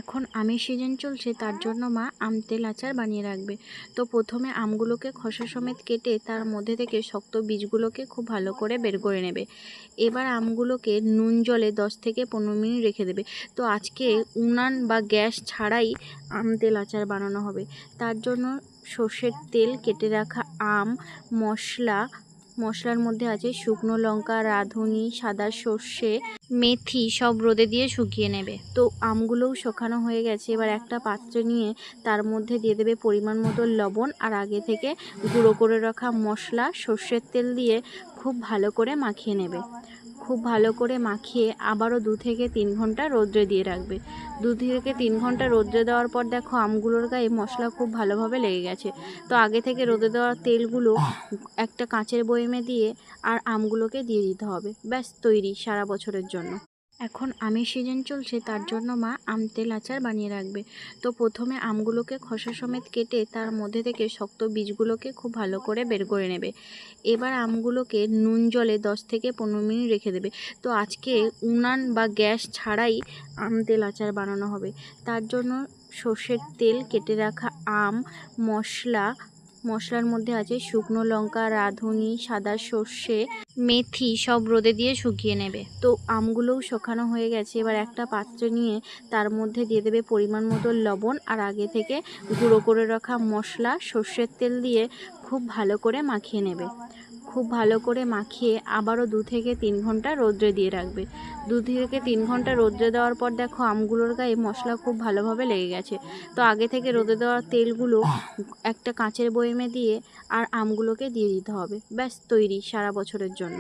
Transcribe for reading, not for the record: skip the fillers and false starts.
এখন আমের সিজন চলছে, তার জন্য মা আম তেল আচার বানিয়ে রাখবে। তো প্রথমে আমগুলোকে খোসা সমেত কেটে তার মধ্যে থেকে শক্ত বীজগুলোকে খুব ভালো করে বের করে নেবে। এবার আমগুলোকে নুন জলে 10 থেকে 15 মিনিট রেখে দেবে। তো আজকে উনান বা গ্যাস ছাড়াই আম তেল আচার বানানো হবে। তার জন্য সর্ষের তেল, কেটে রাখা আম, মশলার মধ্যে আছে শুকনো লঙ্কা, রাঁধুনি, সাদা সর্ষে, মেথি সব রোদে দিয়ে শুকিয়ে নেবে। তো আমগুলোও শুকানো হয়ে গেছে। এবার একটা পাত্রে নিয়ে তার মধ্যে দিয়ে দেবে পরিমাণ মতো লবণ আর আগে থেকে গুঁড়ো করে রাখা মশলা, সর্ষের তেল দিয়ে খুব ভালো করে মাখিয়ে নেবে। খুব ভালো করে মাখিয়ে আবারও 2 থেকে 3 ঘন্টা রোদ্রে দিয়ে রাখবে। 2 থেকে 3 ঘন্টা রোদ্রে দেওয়ার পর দেখো আমগুলোর গায়ে মশলা খুব ভালোভাবে লেগে গেছে। তো আগে থেকে রোদে দেওয়া তেলগুলো একটা কাঁচের বয়মে দিয়ে আর আমগুলোকে দিয়ে দিতে হবে। ব্যাস তৈরি সারা বছরের জন্য। এখন আমের সিজন চলছে, তার জন্য মা আম তেল আচার বানিয়ে রাখবে। তো প্রথমে আমগুলোকে খোসা সমেত কেটে তার মধ্যে থেকে শক্ত বীজগুলোকে খুব ভালো করে বের করে নেবে। এবার আমগুলোকে নুন জলে 10 থেকে 15 মিনিট রেখে দেবে। তো আজকে উনান বা গ্যাস ছাড়াই আম তেল আচার বানানো হবে। তার জন্য সর্ষের তেল, কেটে রাখা আম, মশলার মধ্যে আছে শুকনো লঙ্কা, রাঁধুনি, সাদা সর্ষে, মেথি সব রোদে দিয়ে শুকিয়ে নেবে। তো আমগুলোও শুকানো হয়ে গেছে। এবার একটা পাত্রে নিয়ে তার মধ্যে দিয়ে দেবে পরিমাণ মতো লবণ আর আগে থেকে গুঁড়ো করে রাখা মশলা, সর্ষের তেল দিয়ে খুব ভালো করে মাখিয়ে নেবে। খুব ভালো করে মাখিয়ে আবারও 2 থেকে 3 ঘন্টা রোদ্রে দিয়ে রাখবে। 2 থেকে 3 ঘন্টা রোদ্রে দেওয়ার পর দেখো আমগুলোর গায়ে মশলা খুব ভালোভাবে লেগে গেছে। তো আগে থেকে রোদে দেওয়া তেলগুলো একটা কাঁচের বয়মে দিয়ে আর আমগুলোকে দিয়ে দিতে হবে। ব্যাস তৈরি সারা বছরের জন্য।